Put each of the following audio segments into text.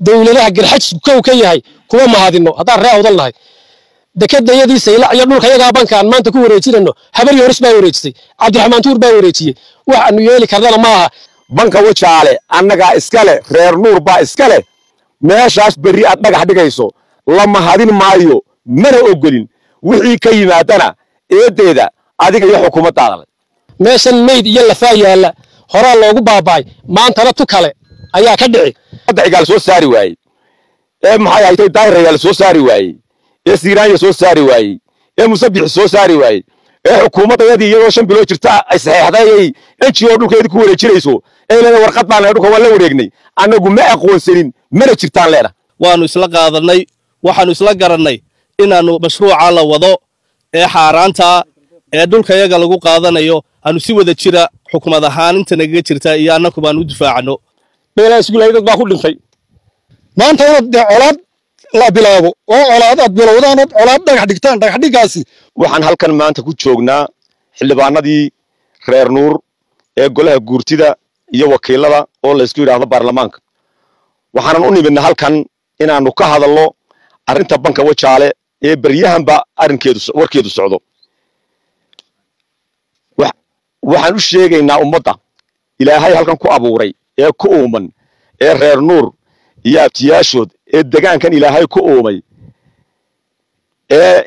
dawladaha garxaj kow ka yahay kuma mahadino haddaan ree awdal nahay dekadayadii saylac iyo dhulka iyagaa bankaan maanta ku wareejinayno habar yoris baa wareejisay cabdiraxmaan tuur baa wareejiyey wax aanu yeeli karnana maaha banka wajaale annagaa iskale reer nuur baa iskale meeshaas berri aad dhagax dhigayso la mahadin maayo mana ogolin wixii ka yimaadana eedeeda adiga iyo xukuumaddaada meeshan mayd iyo lafaa yaalla horaa loogu baabaay maantana tu kale ayaa ka dhici cigaal soo saari waayey maxay ahayd daayirayaal soo saari waayey siiraanya soo saari waayey musabix soo saari waayey xukuumaddayadii iyadoo 5 bilood jirta ay saxeexday NGO dhulkeedii ku wareejinayso leena warqad baan dhulka wala wareegnay anagu ma aqoonsanin mana jirtaan leena waanu isla qaadanay waxaanu isla garanay inaanu mashruuca la wado xaaraanta dhulka iyaga lagu qaadanayo aanu si wada jira xukuumad ahaan inta naga jirta iyo anagu baan u difaacno meelaha iskuulayda baa ku dhintay maanta colaad la bilaabo oo colaad bilowdaan colaad dhagax dhigtaan dhagax dhigaasi waxaan halkan maanta ku joognaa xildhibaanadii reer nuur golaha guurtida iyo wakiilada oo la isku yiraahdo baarlamaanka waxaan u nimidna halkan inaanu ka hadalno arinta banka wajaale baryahanba arinkeedu warkeedu socdo waxaan u sheegaynaa ummadda ilaahay halkan ku abuuray ku uuman reer nuur iyo abtiyaashood deegaankan ilaahay ku uumay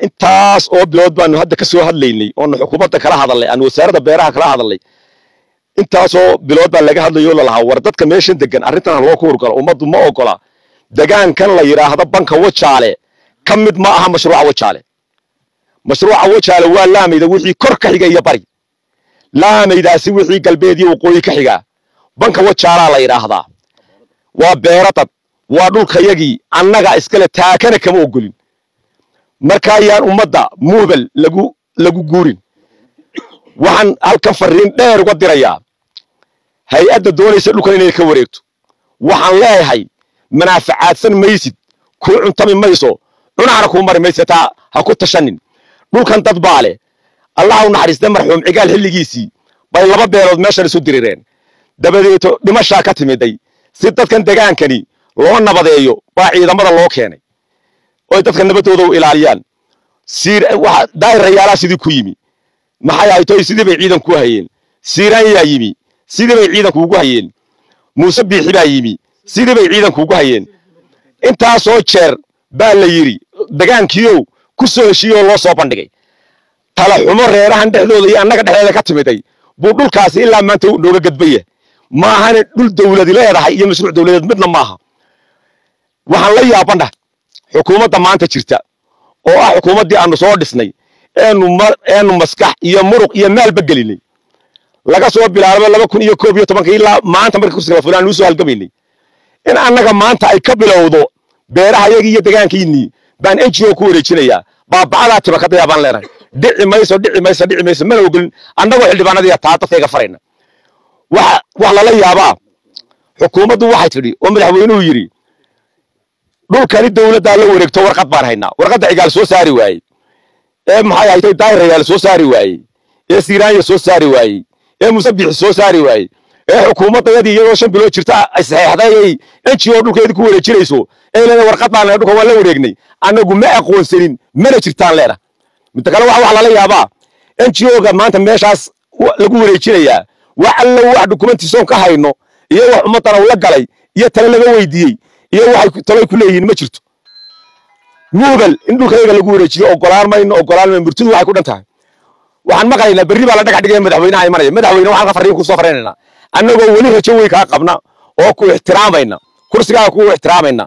intaas oo bilood baanu hadda ka soo hadlaynay oo xukuumadda kala hadalay aan wasaaradda beeraha kala hadalay intaas oo bilood baa laga hadlayo la lahaa war dadka meeshan degan arrintan loo ku urgalo ummaddu ma ogola deegaankan la yiraahdo banka wajaale kamid ma aha mashruuca wajaale waa laamayda wixii kor ka xiga iyo bari laamaydaasi wixii galbeed iyo waqooyi ka xiga banka wajaala la yiraahdaa waa beeradad waa dhulkayagii annaga iskale taakana kama ogolin marka ayaan ummadda muubal lagu guurin waxaan halkan fariin dheer uga dirayaa hay'adda doonaysa dhulkan inay ka wareegto waxaan leeyahay manaafacaadsan maysid ku cuntami mayso cunaana ku mari maysata ha ku tashanin dhulkan dad baale allah u naxariistay marxuum cigaal xilligiisii bay laba beelood meeshan isu dirireen dabadeeto dhimasha ka timiday si dadkan degaankani loo nabadeeyo baa ciidamada loo keenay oo dadka nabadooda u ilaaliyaan waxa daayirayaala sidii ku yimi maxay ay toy sidii bay ciidan ku hayeen siiraan yaa yimi sidii bay ciidan kuugu hayeen muuse biixi baa yimi sidii bay ciidan kuugu hayeen intaas oo jeer baa la yiri degaankiyow ku soo heshiyo loo soo bandhigay tala xumo reerahan dhexdooda iyo annaga dhexdeeda ka timiday buu dhulkaasi ilaa maanta nooga gadbaya ma ahan dhul dawlad leedahay iyo mashruuc dawladeed midna maaha waxaan la yaabana xukuumadda maanta jirta oo ah xukuumaddii aanu soo dhisnay eenu maskax iyo muruq iyo maalba gelinay laga soo bilaabo 2011 ilaa maanta markii kursiga fulaan u soo halgamaynay in annaga maanta ay ka bilowdo beeraha iyaga iyo deegaankiinii baan NGO ku wareejinayaa baabacada tibakada yaaban leenahay dhici mayso mana ogolin annagoo xildhibaanadii taatafayga farayna wax la yaabaa xukuumaddu waxay tidhi oo madaxweynuhu yiri dhulkani dawladda la wareegto warqad baan haynaa warqadda cigaal soo saari waayey maxay ahayd daayirayaal soo saari waayey siiraanya soo saari waayey musabix soo saari waayey xukuumaddayadii iyadoo 5 bilood jirta ay saxeexday NGO dhulkeedii ku wareejinayso leena warqad baan dhulka wala wareegnay anagu ma aqoonsanin mana jirtaan leena mid kale wax la yaabaa NGO-ga maanta meeshaas lagu wareejinayaa wax alla wax dokumentiisoon ka hayno iyo wax ummadana la galay iyo tala laga weydiiyey iyo waxay talay ku leeyihiin ma jirto muubal in dhulkayga lagu wareejiyo ogolaan mayno murtidu waxay ku dhantahay waxaan maqlaynaa berri baa la dhagax dhigay madaxweynaha imanaya madaxweyne waxaan ka fariin ku soo fareenayna annagoo weli rajo weyn ka qabna oo ku ixtiraamayna kursiga ku ixtiraamayna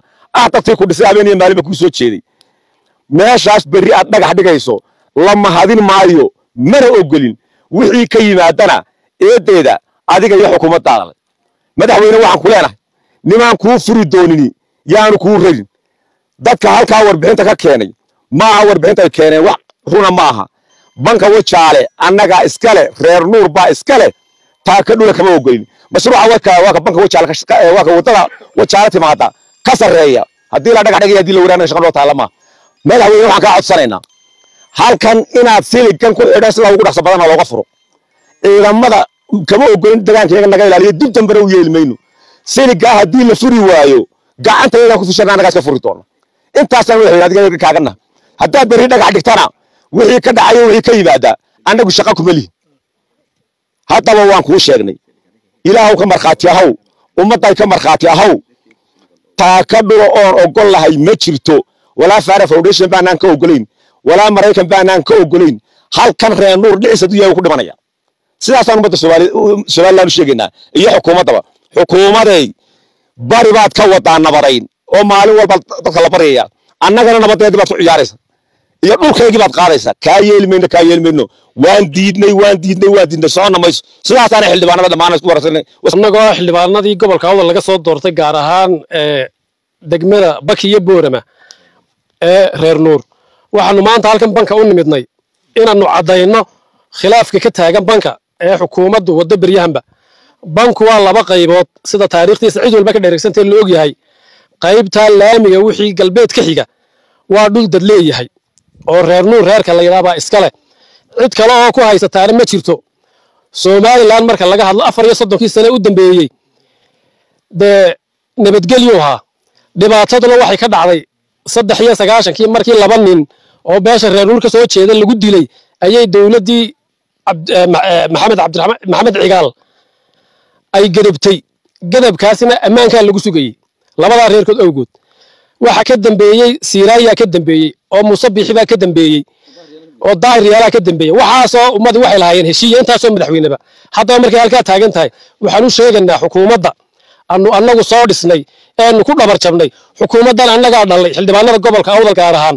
dadkii ku dhisay habeen iyo maalin ku soo jeeday meeshaas berri aad dhagax dhigayso la mahadin maayo mana ogolin wixii ka yimaadana eedeeda adiga iyo xukuumaddaada madaxweyne waxaan ku leenahay nimaan ku furi doonini yaanu ku rarin dadka halka warbixinta ka keenay ma warbixinta keenay wax runa maaha banka wajaale annaga iskale reer nuur baa iskale taa ka dhula kama ogolin mashruuca waa banka wajaale waa ka wadada wajaale timaada ka sareeya hadii la dhagax dhigay hadii la waraana shaqo taala ma madaxweyne waxaan ka codsanaynaa halkan inaad siligan ku xidhan sida ugu dhaqso badan looga furo ciidamada kama ogolin deegaanka naga ilaaliyo dib dambana u yeelmayno siliga hadii la furi waayo gacanta iyada ku fishana anaga iska furi doona intaasaan wixii adiga kaagana hadaa bari dhagax dhigtana wixii ka dhacayo wixii ka yimaada anagu shaqo kuma lihin haddaba waan kuu sheegnay ilaahu ka markhaati ahaw ummadday ka markhaati ahaw taa ka dhulo oon ogol lahay ma jirto walaa Faara Foundation baanaan ka ogolayn walaa Mareykan baanaan ka ogolayn halkan Reer Nuur dhicisa duyaa ku dhimanaya sidaasaan ummadda Soomaaliland sheegaynaa iyo xukuumaday bari baad ka wadaa nabadayn oo maalin walba dadka la bariyaya annagana nabadeedii baad ku ciyaaraysa iyo dhulkeygii baad qaadaysa ka yeelmayno waan diidnay soo namayso sidaasaan xildhibaanada dhammaan isku warsanay annagoo xildhibaanadii gobolka Awdal laga soo doortay gaar ahaan degmada Baki iyo Boorama Reer Nuur waxaanu maanta halkan banka u nimidnay inaanu cadayno khilaafka ka taagan banka xukuumaddu waddo baryahanba banku waa laba qaybood sida taariikhdiisa cid walba ka dheereegsantay la og yahay qaybta laamiga wixii galbeed ka xiga waa dhul dad leeyahay oo Reer Nuur reerka la yiraahdo iska leh cid kale oo ku haysataa ma jirto Soomaaliland marka laga hadlo 34 sano u dambeeyay nabadgelyoha dhibaataduna waxay ka dhacday 93 markii laba nin oo beesha Reer Nuur ka soo jeeda lagu dilay ayay dawladii maxamed cigaal ay gadabkaasina ammaanka lagu sugayay labada reerkood awgood waxa ka dambeeyay Siiraaya ka dambeeyay oo Musabbixi baa ka dambeeyay oo Daahiriyaala ka dambeeyay waxaasoo ummadu waxay lahaayeen heshiiye intaasoo madaxweyneba haddaba markay halka taagan tahay waxaan u sheegaynaa xukuumadda annagu soo dhisnay eenu ku dhabar jabnay xukuumaddan annaga dhalay xildhibaanada gobolka Awdal gaar ahaan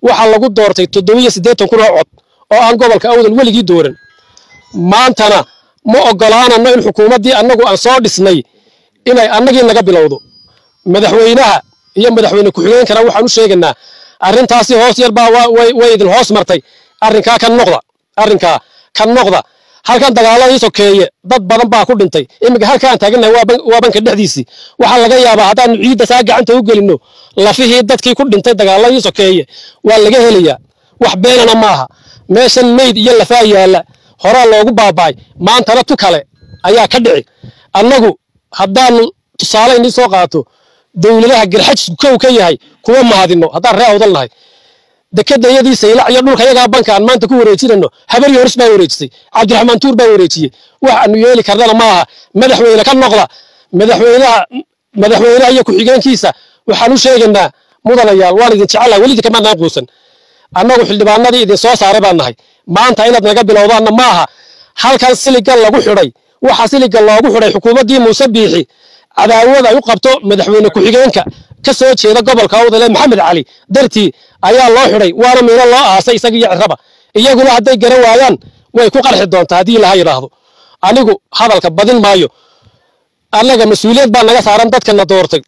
waxa lagu doortay 780 kun oo cod oo aan gobolka Awdal weligii dooran maantana ma ogolaanano in xukuumaddii annagu aan soo dhisnay inay annagii naga bilowdo madaxweynaha iyo madaxweyne ku-xigeenkana waxaan u sheegaynaa arrintaasi hoos yar baa way idin hoos martay arrinkaa kan noqda halkan dagaaladii sokeeye dad badan baa ku dhintay imiga halkaan taaganahay waa banka dhexdiisii waxa laga yaabaa haddaan ciidda saa gacanta u gelino lafihii dadkii ku dhintay dagaaladii sokeeye waa laga helayaa wax beenana maaha meeshan meyd iyo lafaa yaala horaa loogu baaba'ay maantana tu kale ayaa ka dhici annagu haddaanu tusaale inii soo qaato dawladaha garxaj kow ka yahay kuwa mahadino haddaan Reer Awdal nahay dekadayadii saylac iyo dhulka iyaga bankaan maanta ku wareejinayno habar yoris baa wareejisay Cabdiraxmaan Tuur baa wareejiyay wax aanu yeeli karnana maaha madaxweyne ka noqda madaxweynaha iyo ku-xigeenkiisa waxaan u sheegaynaa mudanayaal waan idin jecelahay welidi kama naaqoosan annagu xildhibaanadii idin soo saaray baan nahay maanta inaad naga bilowdaanna maaha halkan siliga lagu xidhay waxa siliga loogu xidhay xukuumaddii Musabbixi cadaawad ay u qabto madaxweyne ku-xigeenka ka soo jeeda gobolka Awdal Maxamed Cali dartii ayaa loo xidhay waana meelo loo aasay isaga iyo cirraba iyaguna hadday garan waayaan way ku qarxi doontaa hadii la yiraahdo anigu hadalka badin maayo annaga mas'uuliyad baa naga saaran dadka na doortay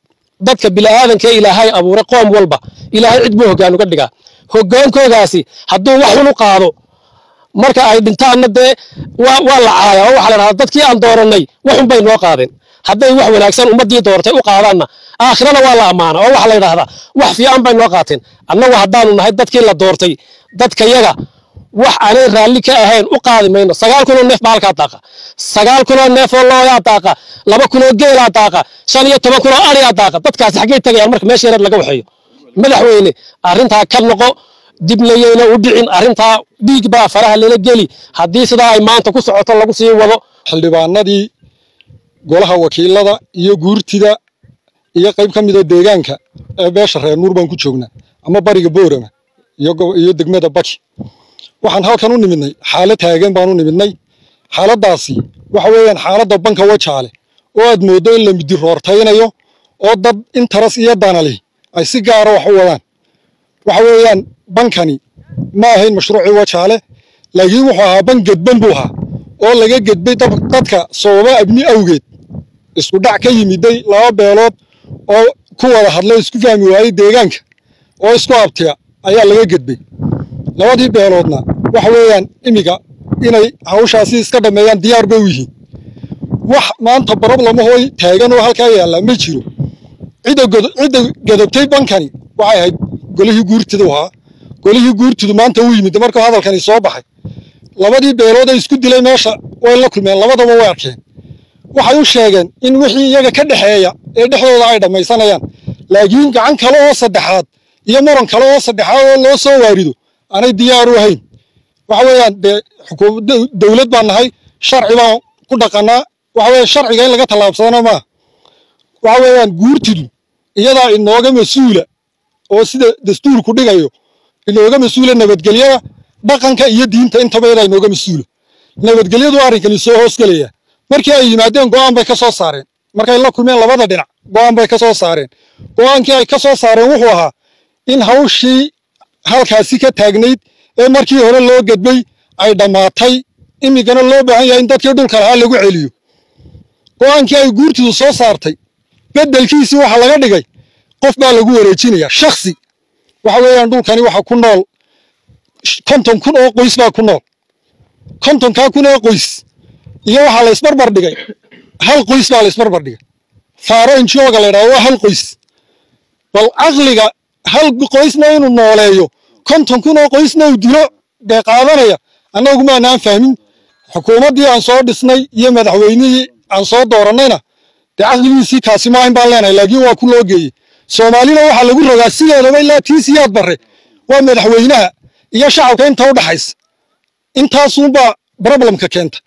dadka bilaadanka Ilaahay abuuray qoom walba Ilaahay cid buu hoggaan uga dhigaa hoggaankoodaasi hadduu wax xun u qaado marka ay dhintaanna dee waa la caaya oo waxa la yiraahdaa dadkii aan dooranay wax xun bay noo qaadeen hadday wax wanaagsan ummadii doortay u qaadaanna aakhirana waa la amaana oo waxa la yiraahdaa wax fiican bay noo qaateen annagu haddaanu nahay dadkii la doortay dadka yaga wax aanay raalli ka ahayn u qaadi mayno 9,000 neef baa halkaa daaqa 9,000 neef oo looyaa daaqa 2,000 geelaa daaqa 15,000 ariyaa daaqa dadkaasi xaggee tagayaan marka meesha yar laga waxeeyo madaxweyne arrintaa ka noqo dibnayayna u dhicin arrintaa dhiig baa faraha lala geli haddii sidaa ay maanta ku socoto lagu sii wado xildhibaanadii golaha wakiilada iyo guurtida iyo qayb ka mid ah deegaanka ee beesha Reer Nuur baan ku joognaa ama bariga Boorama iyo degmada Baki waxaan halkan u nimidnay xaalad taagan baan u nimidnay xaaladaasi waxa weeyaan xaaladda banka Wajaale oo aad moodo in la midi roortaynayo oo dad interes iyo danali ay si gaar ah wax u wadaan waxa weeyaan bankani ma ahayn mashruuci Wajaale laakiin wuxuu ahaa bank gedban buu ahaa oo laga gedbay dadka sababa abni awgeed isku dhac ka yimiday laba beelood oo ku wada hadlay isku fahmi waayay deegaanka oo isku abtiya ayaa laga gedbay labadii beeloodna waxa weeyaan imiga inay hawshaasi iska dhameeyaan diyaar bay u yihiin wax maanta problem hooy taagan oo halka yaala ma jiro cid gadabtay bankani waxay ahayd golihii guurtidu maanta uu yimid markuu hadalkani soo baxay labadii beelood ay isku dilay meesha way la kulmeen labadaba way arkeen waxay u sheegeen in wixii iyaga ka dhaxeeya ee dhexdooda ay dhamaysanayaan laakiin gacan kale oo saddexaad iyo maran kale oo saddexaad oo loo soo waarido aanay diyaar u ahayn waxa weeyaan xukuumadda dawlad baan nahay sharci baan ku dhaqanaa waxa weeye sharciga in laga tallaabsadana ma waxa weeyaan guurtidu iyadaa inooga mas'uula oo sida dastuurku dhigayo inooga mas'uula nabadgelyada dhaqanka iyo diinta intaba iyadaa inooga mas'uula nabadgelyadu arrinkani soo hoosgalaya markii ay yimaadeen go'aan bay ka soo saareen markay la kulmeen labada dhinac go'aan bay ka soo saareen go'aankii ay ka soo saareen wuxuu ahaa in hawshii halkaasi ka taagnayd ee markii hore loo gadbay ay dhammaatay imikana loo baahan yahay in dadkii dhulka lahaa lagu celiyo go'aankii ay guurtidu soo saartay beddelkiisii waxa laga dhigay qof baa lagu wareejinayaa shakhsi waxa weeyaan dhulkani waxa ku nool 50 kun oo qoys baa ku nool 50 kun oo qoys iyo waxa la isbarbar dhigay hal qoys baa la isbarbar dhigay faaro injooga la yiraahdo waa hal qoys bal aqliga hal qoysna inuu nooleeyo 50 kun oo qoysna uu dilo de qaadanaya anagu ma aan fahmin xukuumadii aan soo dhisnay iyo madaxweynihii aan soo dooranayna de aqligiisii kaasi ma in baan leenahay laakiin waa ku loo geeyay Soomaalina waxa lagu rogaa sideedaba ilaa tiisiyaad bare waa madaxweynaha iyo shacabka inta u dhaxaysa intaas uun baa problemka keenta